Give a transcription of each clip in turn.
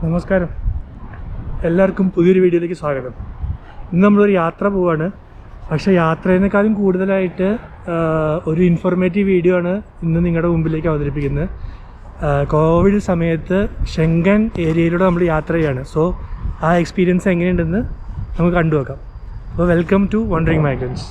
നമസ്കാരം, എല്ലാവർക്കും പുതിയൊരു വീഡിയോയിലേക്ക് സ്വാഗതം. ഇന്ന് നമ്മളൊരു യാത്ര പോവാണ്. പക്ഷേ യാത്രേനേക്കാളും കൂടുതലായിട്ട് ഒരു ഇൻഫോർമേറ്റീവ് വീഡിയോ ആണ് ഇന്ന് നിങ്ങളുടെ മുമ്പിലേക്ക് അവതരിപ്പിക്കുന്നത്. കോവിഡ് സമയത്ത് ഷെങ്കൻ ഏരിയയിലൂടെ നമ്മൾ യാത്ര ചെയ്യാണ്. സോ ആ എക്സ്പീരിയൻസ് എങ്ങനെയുണ്ടെന്ന് നമുക്ക് കണ്ടുവെക്കാം. അപ്പോൾ welcome to wandering migrants.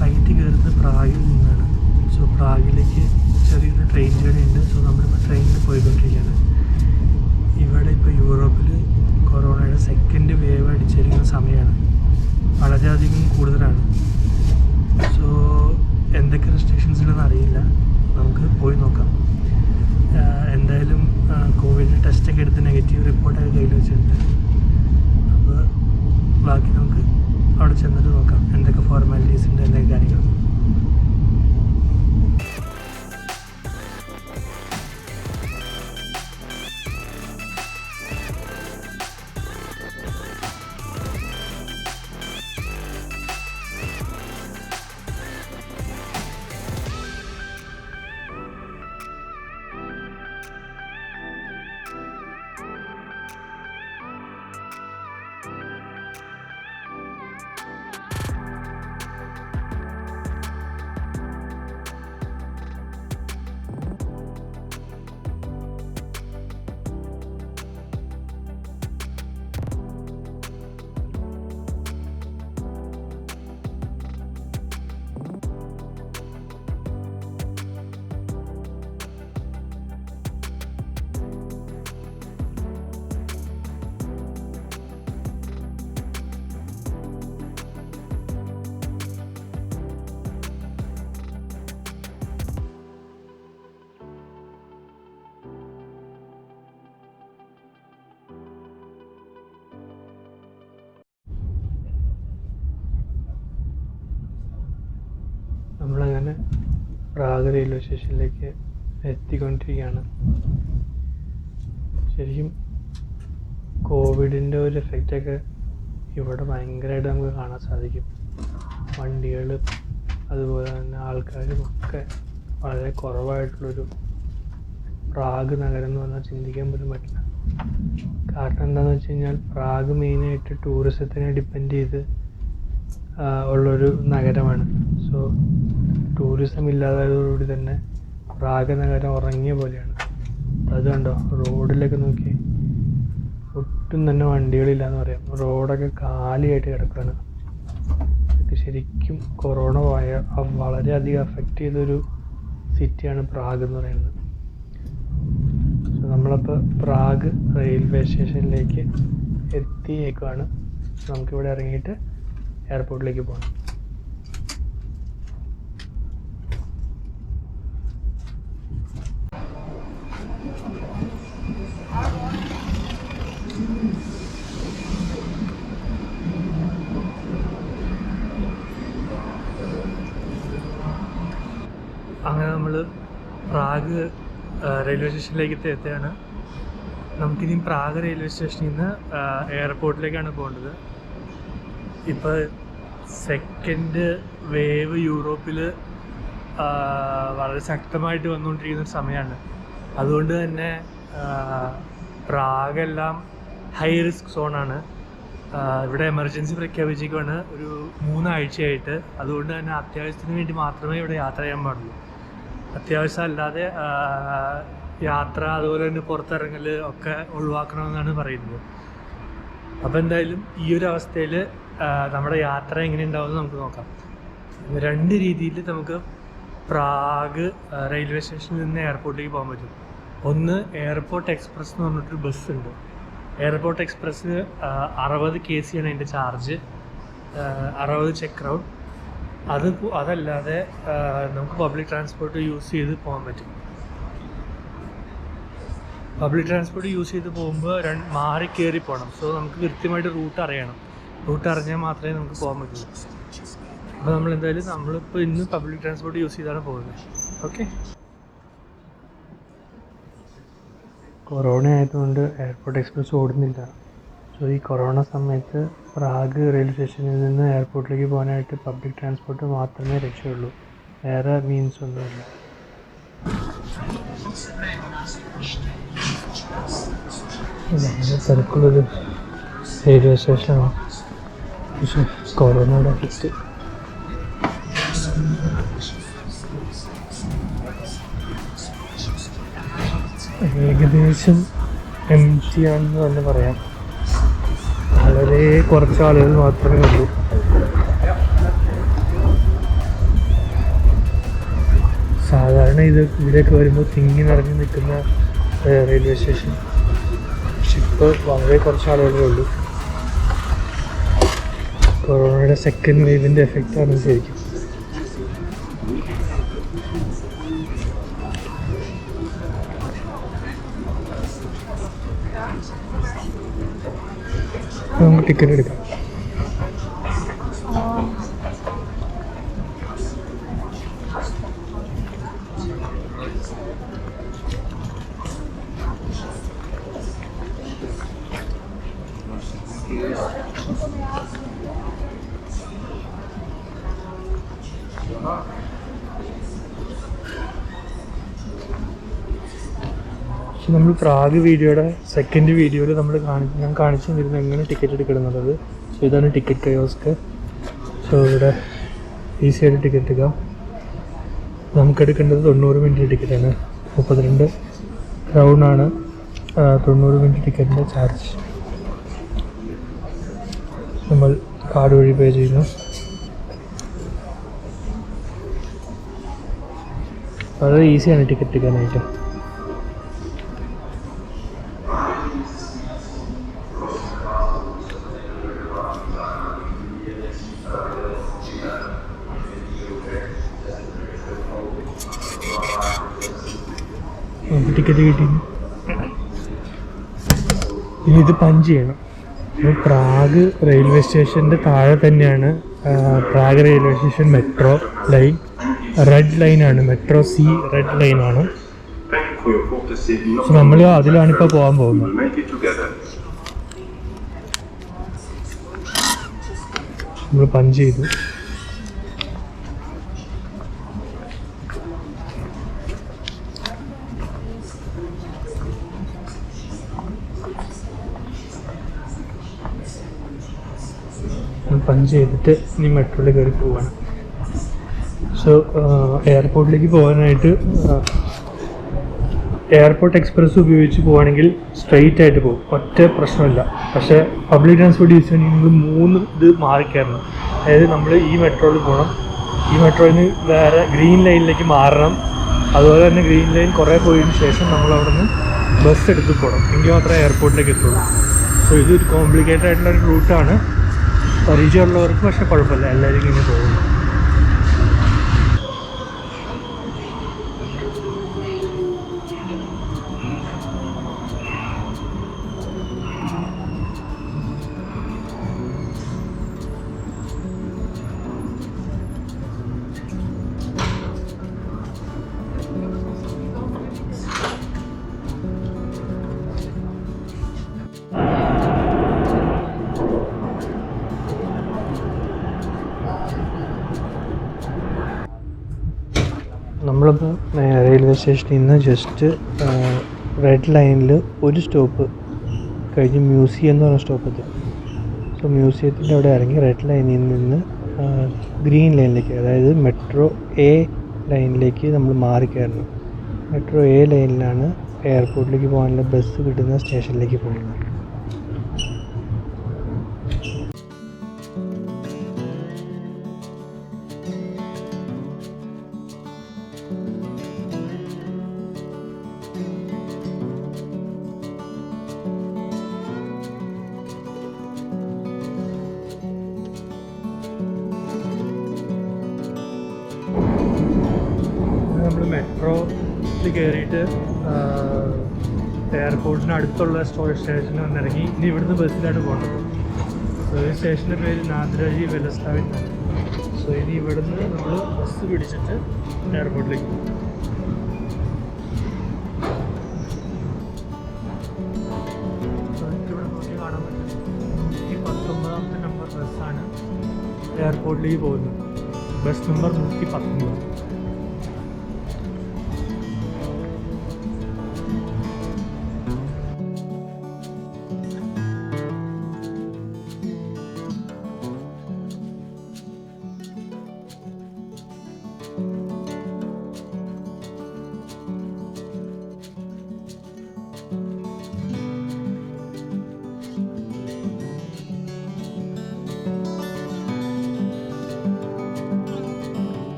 Flight കയറുന്നത് പ്രാഗിൽ നിന്നാണ്. സോ പ്രാഗിലേക്ക് ചെറിയൊരു ട്രെയിൻ ജേർണി ഉണ്ട്. സോ നമ്മളിപ്പോൾ ട്രെയിനിൽ പോയിക്കൊണ്ടിരിക്കുകയാണ്. ഇവിടെ ഇപ്പോൾ യൂറോപ്പിൽ കൊറോണയുടെ സെക്കൻഡ് വേവ് അടിച്ചിരിക്കുന്ന സമയമാണ്. വളരെയധികം കൂടുതലാണ്. സോ എന്തൊക്കെ റെസ്ട്രിക്ഷൻസ് ഉണ്ടെന്ന് അറിയില്ല. നമുക്ക് പോയി നോക്കാം. എന്തായാലും കോവിഡ് ടെസ്റ്റൊക്കെ എടുത്ത് നെഗറ്റീവ് റിപ്പോർട്ടൊക്കെ കയ്യിൽ വെച്ചിട്ടുണ്ട്. അപ്പോൾ ബാക്കി നമുക്ക് അവിടെ ചെന്നിട്ട് നോക്കാം എന്തൊക്കെ ഫോർമാലിറ്റീസ് ഉണ്ട്, എന്തൊക്കെ കാര്യങ്ങൾ. നമ്മളങ്ങനെ പ്രാഗ് റെയിൽവേ സ്റ്റേഷനിലേക്ക് എത്തിക്കൊണ്ടിരിക്കുകയാണ്. ശരിക്കും കോവിഡിൻ്റെ ഒരു എഫക്റ്റൊക്കെ ഇവിടെ ഭയങ്കരമായിട്ട് നമുക്ക് കാണാൻ സാധിക്കും. വണ്ടികൾ അതുപോലെ തന്നെ ആൾക്കാരും ഒക്കെ വളരെ കുറവായിട്ടുള്ളൊരു പ്രാഗ് നഗരം എന്ന് പറഞ്ഞാൽ ചിന്തിക്കാൻ പോലും പറ്റില്ല. കാരണം എന്താണെന്ന് വെച്ച് കഴിഞ്ഞാൽ പ്രാഗ് മെയിനായിട്ട് ടൂറിസത്തിനെ ഡിപ്പെൻഡ് ചെയ്ത് ഉള്ളൊരു നഗരമാണ്. സോ ടൂറിസം ഇല്ലാതായതോടുകൂടി തന്നെ പ്രാഗ് നഗരം ഉറങ്ങിയ പോലെയാണ്. അത് കണ്ടോ, റോഡിലൊക്കെ നോക്കി ഒട്ടും തന്നെ വണ്ടികളില്ല എന്ന് പറയാം. റോഡൊക്കെ കാലിയായിട്ട് കിടക്കുകയാണ്. ഇത് ശരിക്കും കൊറോണ വളരെയധികം അഫക്റ്റ് ചെയ്തൊരു സിറ്റിയാണ് പ്രാഗ് എന്ന് പറയുന്നത്. സോ നമ്മളപ്പോൾ പ്രാഗ് റെയിൽവേ സ്റ്റേഷനിലേക്ക് എത്തിയേക്കുവാണ്. നമുക്കിവിടെ ഇറങ്ങിയിട്ട് എയർപോർട്ടിലേക്ക് പോകണം. അങ്ങനെ നമ്മൾ പ്രാഗ് റെയിൽവേ സ്റ്റേഷനിലേക്ക് എത്തുകയാണ്. നമുക്കിനി പ്രാഗ് റെയിൽവേ സ്റ്റേഷനിൽ നിന്ന് എയർപോർട്ടിലേക്കാണ് പോകേണ്ടത്. ഇപ്പോൾ സെക്കൻഡ് വേവ് യൂറോപ്പിൽ വളരെ ശക്തമായിട്ട് വന്നുകൊണ്ടിരിക്കുന്ന ഒരു സമയമാണ്. അതുകൊണ്ട് തന്നെ പ്രാഗെല്ലാം ഹൈ റിസ്ക് സോണാണ്. ഇവിടെ എമർജൻസി പ്രഖ്യാപിച്ചിരിക്കുകയാണ് ഒരു 3 ആഴ്ചയായിട്ട്. അതുകൊണ്ട് തന്നെ അത്യാവശ്യത്തിന് വേണ്ടി മാത്രമേ ഇവിടെ യാത്ര ചെയ്യാൻ പാടുള്ളൂ. അത്യാവശ്യം അല്ലാതെ യാത്ര അതുപോലെ തന്നെ പുറത്തിറങ്ങൽ ഒക്കെ ഒഴിവാക്കണമെന്നാണ് പറയുന്നത്. അപ്പോൾ എന്തായാലും ഈ ഒരു അവസ്ഥയിൽ നമ്മുടെ യാത്ര എങ്ങനെ ഉണ്ടാവുമെന്ന് നമുക്ക് നോക്കാം. 2 രീതിയിൽ നമുക്ക് പ്രാഗ് റെയിൽവേ സ്റ്റേഷനിൽ നിന്ന് എയർപോർട്ടിലേക്ക് പോകാൻ പറ്റും. ഒന്ന് എയർപോർട്ട് എക്സ്പ്രസ് എന്ന് പറഞ്ഞിട്ടൊരു ബസ്സുണ്ട്. എയർപോർട്ട് എക്സ്പ്രസ് 60 KC ആണ് അതിൻ്റെ ചാർജ്, 60 ചെക്ക് ഔട്ട്. അതല്ലാതെ നമുക്ക് പബ്ലിക് ട്രാൻസ്പോർട്ട് യൂസ് ചെയ്ത് പോകാൻ പറ്റും. പബ്ലിക് ട്രാൻസ്പോർട്ട് യൂസ് ചെയ്ത് പോകുമ്പോൾ മാറി കയറി പോകണം. സോ നമുക്ക് കൃത്യമായിട്ട് റൂട്ട് അറിയണം. റൂട്ട് അറിഞ്ഞാൽ മാത്രമേ നമുക്ക് പോകാൻ പറ്റുള്ളൂ. അപ്പോൾ നമ്മളിപ്പോൾ ഇന്ന് പബ്ലിക് ട്രാൻസ്പോർട്ട് യൂസ് ചെയ്താണ് പോകുന്നത്. ഓക്കെ. കൊറോണ ആയതുകൊണ്ട് എയർപോർട്ട് എക്സ്പ്രസ് ഓടുന്നില്ല. സോ ഈ കൊറോണ സമയത്ത് പ്രാഗ് റെയിൽവേ സ്റ്റേഷനിൽ നിന്ന് എയർപോർട്ടിലേക്ക് പോകാനായിട്ട് പബ്ലിക് ട്രാൻസ്പോർട്ട് മാത്രമേ രക്ഷയുള്ളൂ. വേറെ മീൻസ് ഒന്നുമില്ല. വളരെ തിരക്കുള്ളൊരു റെയിൽവേ സ്റ്റേഷനാണ്. പക്ഷേ കൊറോണയുടെ എഫക്റ്റ് ഏകദേശം എംപ്റ്റി ആണെന്ന് തന്നെ പറയാം. വളരെ കുറച്ച് ആളുകൾ മാത്രമേ ഉള്ളൂ. സാധാരണ ഇവിടെയൊക്കെ വരുമ്പോൾ തിങ്ങി നിറഞ്ഞു നിൽക്കുന്ന റെയിൽവേ സ്റ്റേഷൻ. പക്ഷെ ഇപ്പോൾ വളരെ കുറച്ച് ആളുകളേ ഉള്ളൂ. കൊറോണയുടെ സെക്കൻഡ് വേവിൻ്റെ എഫക്റ്റാണ് ശരിക്കും. നമുക്ക് ടിക്കറ്റ് എടുക്കാം. നമ്മൾ പ്രാഗ് വീഡിയോയുടെ സെക്കൻഡ് വീഡിയോയിൽ ഞാൻ കാണിച്ചു തന്നിരുന്നു എങ്ങനെ ടിക്കറ്റ് എടുക്കണമെന്നുള്ളത്. സോ ഇതാണ് ടിക്കറ്റ് കയോസ്ക്. സോ ഇവിടെ ഈസി ആയിട്ട് ടിക്കറ്റ് എടുക്കാം. നമുക്കെടുക്കേണ്ടത് 90 മിനിറ്റ് ടിക്കറ്റാണ്. 32 ക്രൗണാണ് 90 മിനിറ്റ് ടിക്കറ്റിൻ്റെ ചാർജ്. നമ്മൾ കാർഡ് വഴി പേ ചെയ്യുന്നു. വളരെ ഈസിയാണ് ടിക്കറ്റ് എടുക്കാനായിട്ട്. ടിക്കറ്റ് കിട്ടി. ഇനി ഇത് പഞ്ച് ചെയ്യണം. പ്രാഗ് റെയിൽവേ സ്റ്റേഷൻ്റെ താഴെ തന്നെയാണ് Prague railway station metro line. Red ലൈനാണ്, മെട്രോ സി റെഡ് ലൈനാണ്. സോ നമ്മൾ അതിലാണിപ്പോൾ പോകാൻ പോകുന്നത്. നമ്മൾ പഞ്ച് ചെയ്തു. പഞ്ച് ചെയ്തിട്ട് ഇനി മെട്രോയിൽ കയറി പോവാണ്. സോ എയർപോർട്ടിലേക്ക് പോകാനായിട്ട് എയർപോർട്ട് എക്സ്പ്രസ് ഉപയോഗിച്ച് പോവുകയാണെങ്കിൽ സ്ട്രെയിറ്റ് ആയിട്ട് പോകും, ഒറ്റ പ്രശ്നമില്ല. പക്ഷേ പബ്ലിക് ട്രാൻസ്പോർട്ട് യൂസ് ചെയ്യണമെങ്കിൽ 3 ഇത് മാറിക്കയറണം. അതായത് നമ്മൾ ഈ മെട്രോയിൽ പോകണം, ഈ മെട്രോയിൽ നിന്ന് വേറെ ഗ്രീൻ ലൈനിലേക്ക് മാറണം. അതുപോലെ തന്നെ ഗ്രീൻ ലൈൻ കുറേ പോയതിന് ശേഷം നമ്മൾ അവിടെ നിന്ന് ബസ് എടുത്ത് പോകണം. എങ്കിൽ മാത്രമേ എയർപോർട്ടിലേക്ക് എത്തുള്ളൂ. സോ ഇതൊരു കോംപ്ലിക്കേറ്റഡ് ആയിട്ടുള്ളൊരു റൂട്ടാണ്. പരിചയമുള്ളവർക്ക് പക്ഷെ കുഴപ്പമില്ല, എല്ലാവരും ഇങ്ങനെ പോകുന്നു. നമ്മളിപ്പോൾ റെയിൽവേ സ്റ്റേഷനിൽ നിന്ന് ജസ്റ്റ് റെഡ് ലൈനിൽ ഒരു സ്റ്റോപ്പ് കഴിഞ്ഞ് മ്യൂസിയം എന്ന് പറഞ്ഞ സ്റ്റോപ്പ് എത്തും. സോ മ്യൂസിയത്തിൻ്റെ അവിടെ ഇറങ്ങി റെഡ് ലൈനിൽ നിന്ന് ഗ്രീൻ ലൈനിലേക്ക്, അതായത് മെട്രോ എ ലൈനിലേക്ക് നമ്മൾ മാറി കയറണം. മെട്രോ എ ലൈനിലാണ് എയർപോർട്ടിലേക്ക് പോകാനുള്ള ബസ് കിട്ടുന്ന സ്റ്റേഷനിലേക്ക് പോകുന്നത്. നമ്മൾ മെട്രോയിൽ കയറിയിട്ട് എയർപോർട്ടിന് അടുത്തുള്ള സ്റ്റേഷനിൽ വന്നിറങ്ങി. ഇനി ഇവിടുന്ന് ബസ്സിലാണ് പോകുന്നത്. സോ ഈ സ്റ്റേഷൻ്റെ പേര് നാദ്രാജി വെലസ്താവിൻ എന്നാണ്. സോ ഇനി ഇവിടുന്ന് നമ്മൾ ബസ് പിടിച്ചിട്ട് എയർപോർട്ടിലേക്ക് പോകും. ഇവിടെ നോക്കി കാണാൻ പറ്റും 119ാമത്തെ നമ്പർ ബസ്സാണ് എയർപോർട്ടിലേക്ക് പോകുന്നത്. Bus number 119.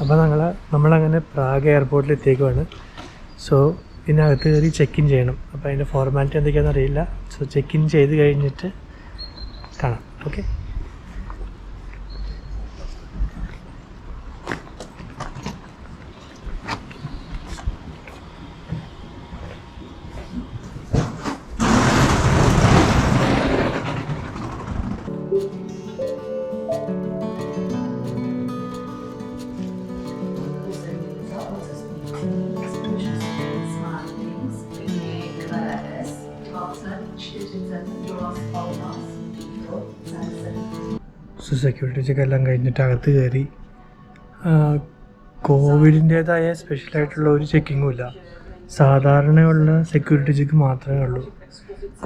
അപ്പോൾ നമ്മളങ്ങനെ പ്രാഗ് എയർപോർട്ടിൽ എത്തിയേക്കുവാണ്. സോ ഇതിനകത്ത് കയറി ചെക്ക് ഇൻ ചെയ്യണം. അപ്പോൾ അതിൻ്റെ ഫോർമാലിറ്റി എന്തൊക്കെയാണെന്ന് അറിയില്ല. സോ ചെക്ക് ഇൻ ചെയ്ത് കഴിഞ്ഞിട്ട് കാണാം. ഓക്കെ. സോ സെക്യൂരിറ്റി ചെക്ക് എല്ലാം കഴിഞ്ഞിട്ട് അകത്ത് കയറി. കോവിഡിൻ്റേതായ സ്പെഷ്യലായിട്ടുള്ള ഒരു ചെക്കിങ്ങും ഇല്ല. സാധാരണയുള്ള സെക്യൂരിറ്റി ചെക്ക് മാത്രമേ ഉള്ളൂ.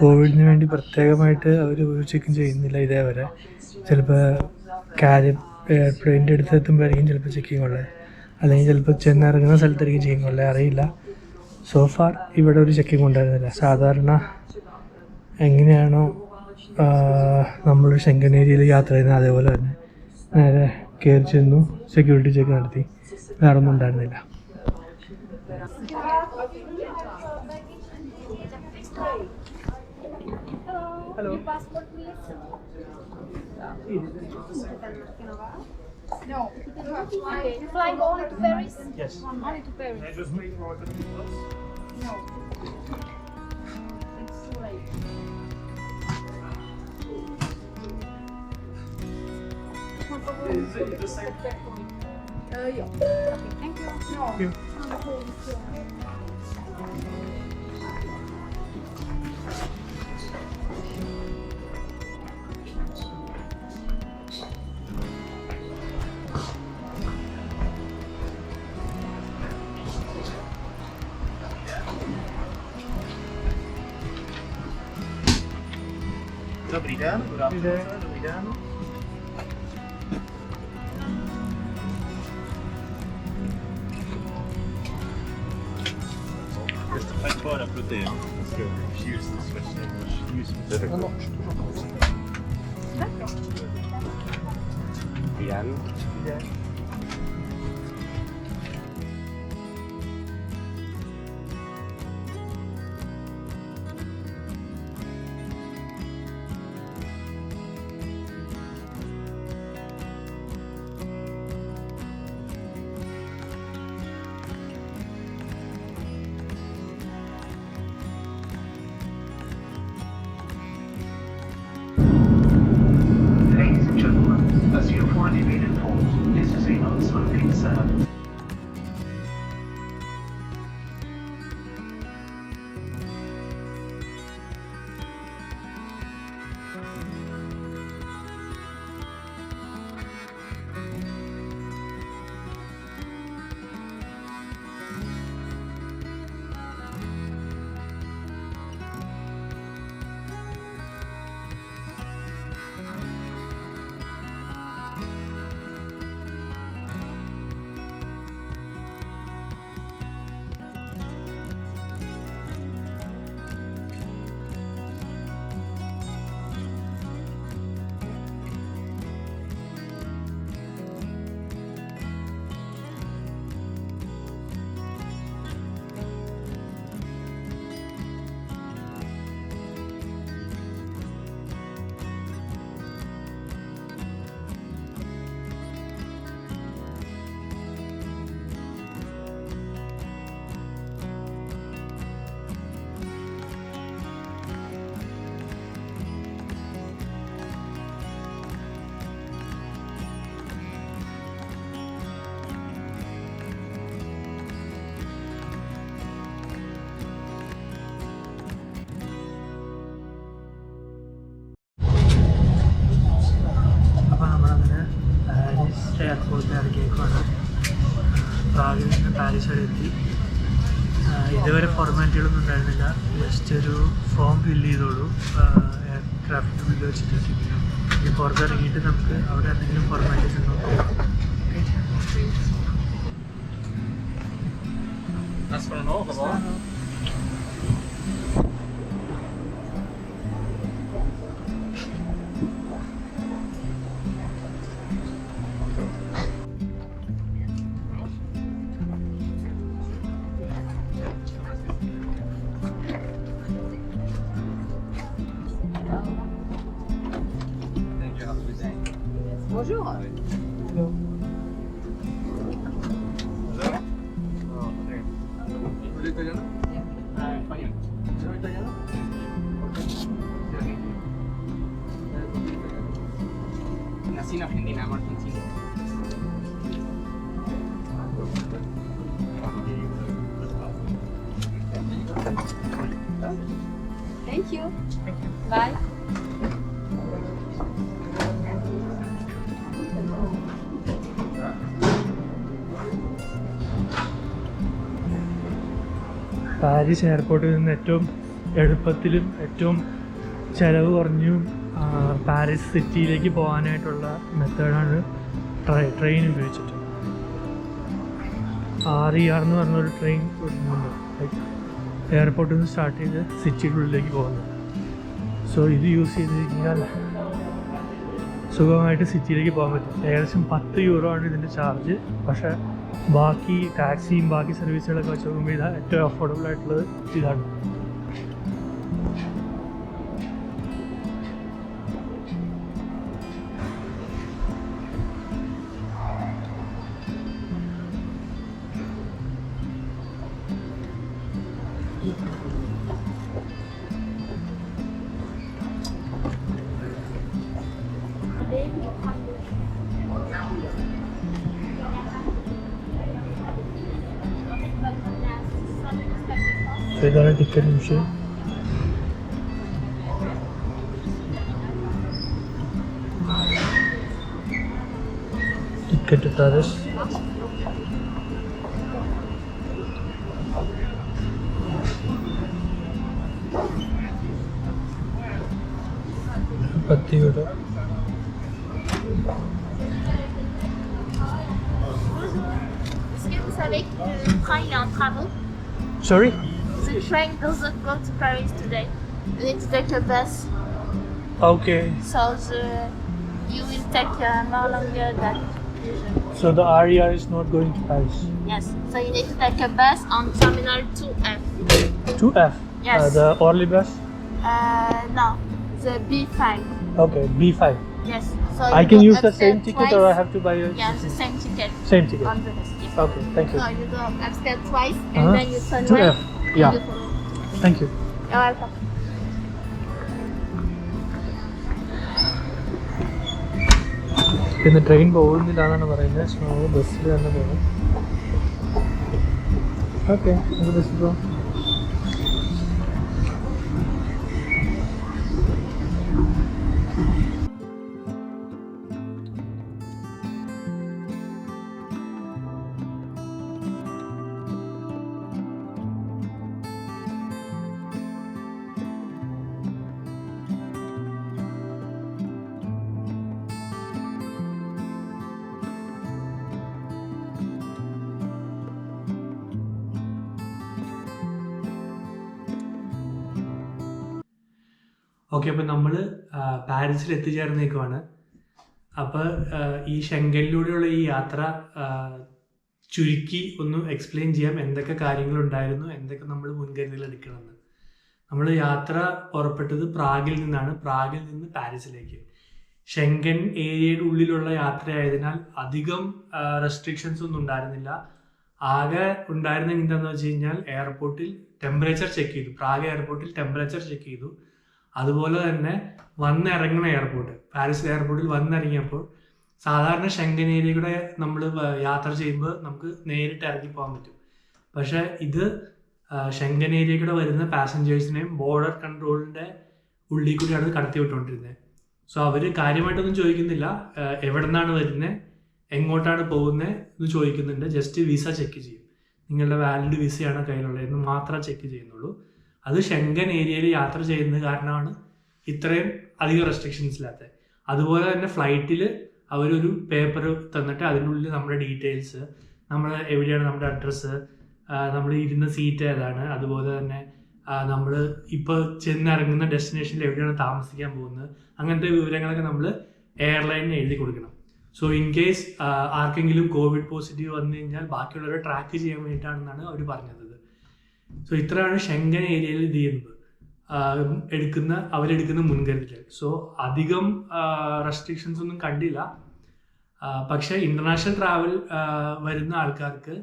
കോവിഡിന് വേണ്ടി പ്രത്യേകമായിട്ട് അവർ ഒരു ചെക്കും ചെയ്യുന്നില്ല ഇതേവരെ. ചിലപ്പോൾ എയർപ്ലെയിൻ്റെ അടുത്ത് എത്തുമ്പോഴായിരിക്കും ചിലപ്പോൾ ചെക്കിങ് ഉള്ളത്, അല്ലെങ്കിൽ ചിലപ്പോൾ ചെന്നിറങ്ങുന്ന സ്ഥലത്തായിരിക്കും ചെക്കിങ് ഉള്ളത്, അറിയില്ല. സോഫാർ ഇവിടെ ഒരു ചെക്കിങ് ഉണ്ടായിരുന്നില്ല. സാധാരണ എങ്ങനെയാണോ നമ്മൾ ശെങ്കൻ ഏരിയയിൽ യാത്ര ചെയ്യുന്നത് അതേപോലെ തന്നെ നേരെ കയറി ചെന്നു, സെക്യൂരിറ്റി ചെക്ക് നടത്തി. വേറെ ഒന്നും ഉണ്ടായിരുന്നില്ല. Hello. No. You flying only to Paris? Yes. Only to Paris. Can I just wait for the bus? No. It's too late. Is it the same? Yeah. Okay, thank you. No. Thank you. Dobrý den, dobrý den. Just to find fire up with them. Let's go. Use the switch in English. Use specific. Bien. Ladies and gentlemen, as you have already been informed, this is പ്രാഗിൽ നിന്ന് Paris വരെ എത്തി. ഇതുവരെ ഫോർമാലിറ്റികളൊന്നും ഉണ്ടായിരുന്നില്ല. Just ഒരു form fill ചെയ്തോളൂ aircraft bill വെച്ചിട്ട്. ഇനി പുറത്തിറങ്ങിയിട്ട് നമുക്ക് അവിടെ എന്തെങ്കിലും ഫോർമാലിറ്റീസ് ഉണ്ടോ നോക്കാം. Bonjour. Nací en Argentina, amo Argentina. Thank you. Bye. Paris എയർപോർട്ടിൽ നിന്ന് ഏറ്റവും എളുപ്പത്തിലും ഏറ്റവും ചിലവ് കുറഞ്ഞും പാരീസ് സിറ്റിയിലേക്ക് പോകാനായിട്ടുള്ള മെത്തേഡാണ് ട്രെയിൻ ഉപയോഗിച്ചിട്ട്. RER എന്ന് പറഞ്ഞൊരു ട്രെയിൻ ഉണ്ട്, എയർപോർട്ടിൽ നിന്ന് സ്റ്റാർട്ട് ചെയ്ത് സിറ്റിയുടെ ഉള്ളിലേക്ക് പോകുന്നത്. സോ ഇത് യൂസ് ചെയ്ത് കഴിഞ്ഞാൽ സുഖമായിട്ട് സിറ്റിയിലേക്ക് പോകാൻ പറ്റും. ഏകദേശം 10 യൂറോ ആണ് ഇതിൻ്റെ ചാർജ്. പക്ഷേ ബാക്കി ടാക്സിയും ബാക്കി സർവീസുകളൊക്കെ വെച്ച് നോക്കുമ്പോൾ ഇത് ഏറ്റവും അഫോർഡബിൾ ആയിട്ടുള്ളത് ഇതാണ്. ഇതാണ് ticket machine. Ticket Paris. €10. Est-ce que vous savez que le train est en travaux? Sorry? The train doesn't go to Paris today. You need to take a bus. Okay. So you will take more longer than usual. So the RER is not going to Paris. Yes. So you need to take a bus on Terminal 2F. 2F? Yes. The Orly bus? No. The B5. Okay, B5. Yes. So I you can go use the upstairs same ticket twice. or I have to buy a Yeah, the same ticket. same ticket? On the bus. Yes. Okay, thank you. So you go upstairs twice and Uh-huh. then you turn 2F. right. and Yeah. you follow. Thank you. You're welcome. പിന്നെ train പോകുന്നില്ല എന്നാണ് പറയുന്നത്. So ബസ്സിൽ തന്നെ പോകും. Okay, നമുക്ക് ബസ്സിൽ പോകാം. ഓക്കെ, അപ്പോൾ നമ്മൾ പാരീസിൽ എത്തിച്ചേർന്നേക്കുവാണ്. അപ്പോൾ ഈ ഷെങ്കനിലൂടെയുള്ള ഈ യാത്ര ചുരുക്കി ഒന്ന് എക്സ്പ്ലെയിൻ ചെയ്യാം. എന്തൊക്കെ കാര്യങ്ങളുണ്ടായിരുന്നു, എന്തൊക്കെ നമ്മൾ മുൻകരുതൽ എടുക്കണമെന്ന്. നമ്മൾ യാത്ര പുറപ്പെട്ടത് പ്രാഗിൽ നിന്നാണ്. പ്രാഗിൽ നിന്ന് പാരീസിലേക്ക്. ഷെങ്കൻ ഏരിയയുടെ ഉള്ളിലുള്ള യാത്രയായതിനാൽ അധികം റെസ്ട്രിക്ഷൻസ് ഒന്നും ഉണ്ടായിരുന്നില്ല. ആകെ ഉണ്ടായിരുന്ന എന്താണെന്ന് വെച്ച് കഴിഞ്ഞാൽ എയർപോർട്ടിൽ ടെമ്പറേച്ചർ ചെക്ക് ചെയ്തു. പ്രാഗ് എയർപോർട്ടിൽ ടെമ്പറേച്ചർ ചെക്ക് ചെയ്തു. അതുപോലെ തന്നെ വന്നിറങ്ങുന്ന എയർപോർട്ട്, പാരീസ് എയർപോർട്ടിൽ വന്നിറങ്ങിയപ്പോൾ സാധാരണ ഷെങ്കൻ ഏരിയ കൂടെ നമ്മൾ യാത്ര ചെയ്യുമ്പോൾ നമുക്ക് നേരിട്ട് ഇറങ്ങി പോകാൻ പറ്റും. പക്ഷേ ഇത് ഷെങ്കൻ ഏരിയ കൂടെ വരുന്ന പാസഞ്ചേഴ്സിനെയും ബോർഡർ കൺട്രോളിൻ്റെ ഉള്ളിൽ കൂടിയാണ് കടത്തി വിട്ടുകൊണ്ടിരുന്നത്. സോ അവർ കാര്യമായിട്ടൊന്നും ചോദിക്കുന്നില്ല, എവിടെ നിന്നാണ് വരുന്നത്, എങ്ങോട്ടാണ് പോകുന്നത് എന്ന് ചോദിക്കുന്നുണ്ട്. ജസ്റ്റ് വിസ ചെക്ക് ചെയ്യും. നിങ്ങളുടെ വാലിഡ് വിസയാണോ കയ്യിലുള്ളത് എന്ന് മാത്രമേ ചെക്ക് ചെയ്യുന്നുള്ളൂ. അത് ഷെങ്കൻ ഏരിയയിൽ യാത്ര ചെയ്യുന്നത് കാരണമാണ് ഇത്രയും അധികം റെസ്ട്രിക്ഷൻസ് ഇല്ലാത്തത്. അതുപോലെ തന്നെ ഫ്ലൈറ്റിൽ അവരൊരു പേപ്പർ തന്നിട്ട് അതിനുള്ളിൽ നമ്മുടെ ഡീറ്റെയിൽസ്, നമ്മൾ എവിടെയാണ് നമ്മുടെ അഡ്രസ്സ്, നമ്മൾ ഇരുന്ന സീറ്റ് ഏതാണ്, അതുപോലെ തന്നെ നമ്മൾ ഇപ്പോൾ ചെന്നിറങ്ങുന്ന ഡെസ്റ്റിനേഷനിൽ എവിടെയാണ് താമസിക്കാൻ പോകുന്നത്, അങ്ങനത്തെ വിവരങ്ങളൊക്കെ നമ്മൾ എയർലൈനിന് എഴുതി കൊടുക്കണം. സോ ഇൻ കേസ് ആർക്കെങ്കിലും കോവിഡ് പോസിറ്റീവ് വന്നു കഴിഞ്ഞാൽ ബാക്കിയുള്ളവരെ ട്രാക്ക് ചെയ്യാൻ വേണ്ടിയിട്ടാണെന്നാണ് അവർ പറഞ്ഞത്. സോ ഇത്രയാണ് ഷെങ്കൻ ഏരിയയിൽ ഇത് ചെയ്യുന്നത്, അവരെടുക്കുന്ന മുൻകരുതൽ. സോ അധികം റെസ്ട്രിക്ഷൻസ് ഒന്നും കണ്ടില്ല. പക്ഷേ ഇൻ്റർനാഷണൽ ട്രാവൽ വരുന്ന ആൾക്കാർക്ക്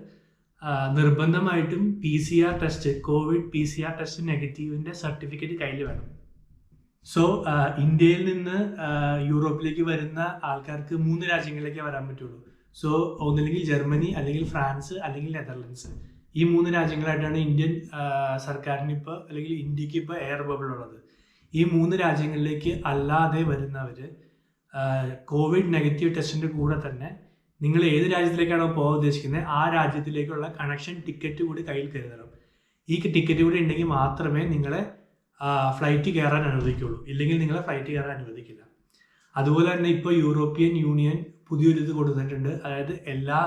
നിർബന്ധമായിട്ടും PCR test, Covid PCR test നെഗറ്റീവിൻ്റെ സർട്ടിഫിക്കറ്റ് കയ്യിൽ വേണം. സോ ഇന്ത്യയിൽ നിന്ന് യൂറോപ്പിലേക്ക് വരുന്ന ആൾക്കാർക്ക് 3 രാജ്യങ്ങളിലേക്കേ വരാൻ പറ്റുള്ളൂ. സോ ഒന്നില്ലെങ്കിൽ ജർമ്മനി, അല്ലെങ്കിൽ ഫ്രാൻസ്, അല്ലെങ്കിൽ നെതർലൻഡ്സ്. ഈ 3 രാജ്യങ്ങളായിട്ടാണ് ഇന്ത്യൻ സർക്കാരിന് ഇപ്പോൾ, അല്ലെങ്കിൽ ഇന്ത്യക്ക് ഇപ്പോൾ എയർ ബബിൾ ഉള്ളത്. ഈ 3 രാജ്യങ്ങളിലേക്ക് അല്ലാതെ വരുന്നവർ കോവിഡ് നെഗറ്റീവ് ടെസ്റ്റിൻ്റെ കൂടെ തന്നെ നിങ്ങൾ ഏത് രാജ്യത്തിലേക്കാണോ പോകാൻ ഉദ്ദേശിക്കുന്നത് ആ രാജ്യത്തിലേക്കുള്ള കണക്ഷൻ ടിക്കറ്റ് കൂടി കയ്യിൽ കരുതണം. ഈ ടിക്കറ്റ് കൂടി ഉണ്ടെങ്കിൽ മാത്രമേ നിങ്ങളെ ഫ്ലൈറ്റ് കയറാൻ അനുവദിക്കുള്ളൂ, ഇല്ലെങ്കിൽ നിങ്ങളെ ഫ്ലൈറ്റ് കയറാൻ അനുവദിക്കില്ല. അതുപോലെ തന്നെ ഇപ്പോൾ യൂറോപ്യൻ യൂണിയൻ പുതിയൊരു ഇത് കൊടുത്തിട്ടുണ്ട്. അതായത് എല്ലാ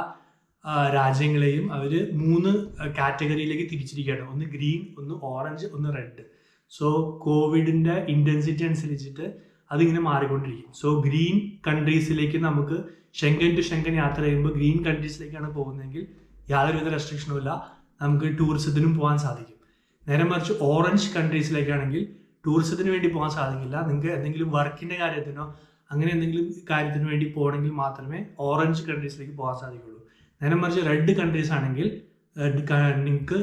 രാജ്യങ്ങളെയും അവർ 3 കാറ്റഗറിയിലേക്ക് തിരിച്ചിരിക്കുകയാണ്. ഒന്ന് ഗ്രീൻ, ഒന്ന് ഓറഞ്ച്, ഒന്ന് റെഡ്. സോ കോവിഡിൻ്റെ ഇൻറ്റൻസിറ്റി അനുസരിച്ചിട്ട് അതിങ്ങനെ മാറിക്കൊണ്ടിരിക്കും. സോ ഗ്രീൻ കൺട്രീസിലേക്ക് നമുക്ക് ഷെങ്കൻ ടു ഷെങ്കൻ യാത്ര ചെയ്യുമ്പോൾ ഗ്രീൻ കൺട്രീസിലേക്കാണ് പോകുന്നതെങ്കിൽ യാതൊരുവിധ റെസ്ട്രിക്ഷനും ഇല്ല, നമുക്ക് ടൂറിസത്തിനും പോകാൻ സാധിക്കും. നേരെ മറിച്ച് ഓറഞ്ച് കൺട്രീസിലേക്കാണെങ്കിൽ ടൂറിസത്തിന് വേണ്ടി പോകാൻ സാധിക്കില്ല. നിങ്ങൾക്ക് എന്തെങ്കിലും വർക്കിൻ്റെ കാര്യത്തിനോ അങ്ങനെ എന്തെങ്കിലും കാര്യത്തിന് വേണ്ടി പോകണമെങ്കിൽ മാത്രമേ ഓറഞ്ച് കൺട്രീസിലേക്ക് പോകാൻ സാധിക്കുള്ളൂ. നേരെ മറിച്ച് റെഡ് കൺട്രീസ് ആണെങ്കിൽ നിങ്ങൾക്ക്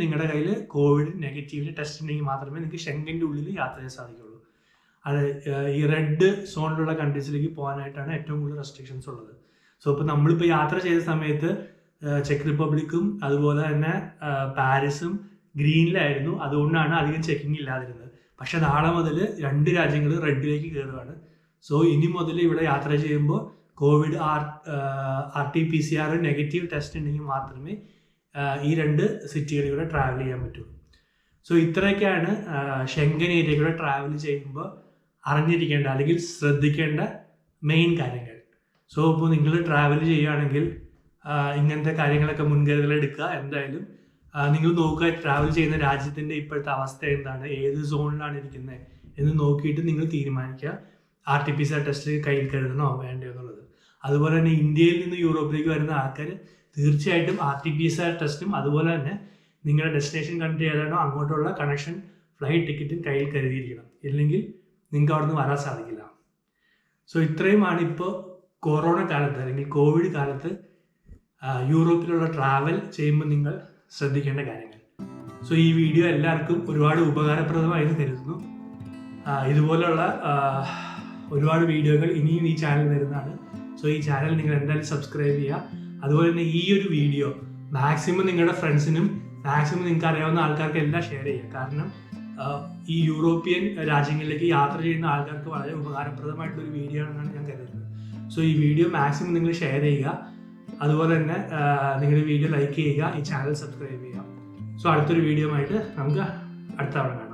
നിങ്ങളുടെ കയ്യിൽ കോവിഡ് നെഗറ്റീവിൻ്റെ ടെസ്റ്റ് ഉണ്ടെങ്കിൽ മാത്രമേ നിങ്ങൾക്ക് ഷെങ്കൻ്റെ ഉള്ളിൽ യാത്ര ചെയ്യാൻ സാധിക്കുള്ളൂ. അത് ഈ റെഡ് സോണിലുള്ള കൺട്രീസിലേക്ക് പോകാനായിട്ടാണ് ഏറ്റവും കൂടുതൽ റെസ്ട്രിക്ഷൻസ് ഉള്ളത്. സോ ഇപ്പോൾ നമ്മളിപ്പോൾ യാത്ര ചെയ്ത സമയത്ത് ചെക്ക് റിപ്പബ്ലിക്കും അതുപോലെ തന്നെ പാരീസും ഗ്രീനിലായിരുന്നു. അതുകൊണ്ടാണ് അധികം ചെക്കിങ് ഇല്ലാതിരുന്നത്. പക്ഷെ നാളെ മുതൽ 2 രാജ്യങ്ങൾ റെഡിലേക്ക് കയറുകയാണ്. സോ ഇനി മുതൽ ഇവിടെ യാത്ര ചെയ്യുമ്പോൾ കോവിഡ് RT-PCR നെഗറ്റീവ് ടെസ്റ്റ് ഉണ്ടെങ്കിൽ മാത്രമേ ഈ 2 സിറ്റികളിലൂടെ ട്രാവൽ ചെയ്യാൻ പറ്റുള്ളൂ. സോ ഇത്രയൊക്കെയാണ് ഷെങ്കൻ ഏരിയയിലൂടെ ട്രാവൽ ചെയ്യുമ്പോൾ അറിഞ്ഞിരിക്കേണ്ട അല്ലെങ്കിൽ ശ്രദ്ധിക്കേണ്ട മെയിൻ കാര്യങ്ങൾ. സോ ഇപ്പോൾ നിങ്ങൾ ട്രാവൽ ചെയ്യുകയാണെങ്കിൽ ഇങ്ങനത്തെ കാര്യങ്ങളൊക്കെ മുൻകരുതൽ എടുക്കുക. എന്തായാലും നിങ്ങൾ നോക്കുക, ട്രാവൽ ചെയ്യുന്ന രാജ്യത്തിൻ്റെ ഇപ്പോഴത്തെ അവസ്ഥ എന്താണ്, ഏത് സോണിലാണ് ഇരിക്കുന്നത് എന്ന് നോക്കിയിട്ട് നിങ്ങൾ തീരുമാനിക്കുക RT-PCR ടെസ്റ്റ് കയ്യിൽ കരുതണോ വേണ്ടയോ എന്നുള്ളത്. അതുപോലെ തന്നെ ഇന്ത്യയിൽ നിന്ന് യൂറോപ്പിലേക്ക് വരുന്ന ആൾക്കാർ തീർച്ചയായിട്ടും RT-PCR ടെസ്റ്റും അതുപോലെ തന്നെ നിങ്ങളുടെ ഡെസ്റ്റിനേഷൻ കൺട്രി ഏതാണോ അങ്ങോട്ടുള്ള കണക്ഷൻ ഫ്ലൈറ്റ് ടിക്കറ്റും കയ്യിൽ കരുതിയിരിക്കണം. ഇല്ലെങ്കിൽ നിങ്ങൾക്ക് അവിടെ നിന്ന് വരാൻ സാധിക്കില്ല. സോ ഇത്രയുമാണ് ഇപ്പോൾ കൊറോണ കാലത്ത് അല്ലെങ്കിൽ കോവിഡ് കാലത്ത് യൂറോപ്പിലുള്ള ട്രാവൽ ചെയ്യുമ്പോൾ നിങ്ങൾ ശ്രദ്ധിക്കേണ്ട കാര്യങ്ങൾ. സോ ഈ വീഡിയോ എല്ലാവർക്കും ഒരുപാട് ഉപകാരപ്രദമായെന്ന് കരുതുന്നു. ഇതുപോലുള്ള ഒരുപാട് വീഡിയോകൾ ഇനിയും ഈ ചാനൽ വരുന്നതാണ്. സോ ഈ ചാനൽ നിങ്ങൾ എന്തായാലും സബ്സ്ക്രൈബ് ചെയ്യുക. അതുപോലെ തന്നെ ഈ ഒരു വീഡിയോ മാക്സിമം നിങ്ങളുടെ ഫ്രണ്ട്സിനും മാക്സിമം നിങ്ങൾക്ക് അറിയാവുന്ന ആൾക്കാർക്ക് എല്ലാം ഷെയർ ചെയ്യുക. കാരണം ഈ യൂറോപ്യൻ രാജ്യങ്ങളിലേക്ക് യാത്ര ചെയ്യുന്ന ആൾക്കാർക്ക് വളരെ ഉപകാരപ്രദമായിട്ടൊരു വീഡിയോ ആണെന്നാണ് ഞാൻ കരുതുന്നത്. സോ ഈ വീഡിയോ മാക്സിമം നിങ്ങൾ ഷെയർ ചെയ്യുക. അതുപോലെ തന്നെ നിങ്ങളുടെ വീഡിയോ ലൈക്ക് ചെയ്യുക, ഈ ചാനൽ സബ്സ്ക്രൈബ് ചെയ്യുക. സോ അടുത്തൊരു വീഡിയോ ആയിട്ട് നമുക്ക് അടുത്ത തവണ കാണാം.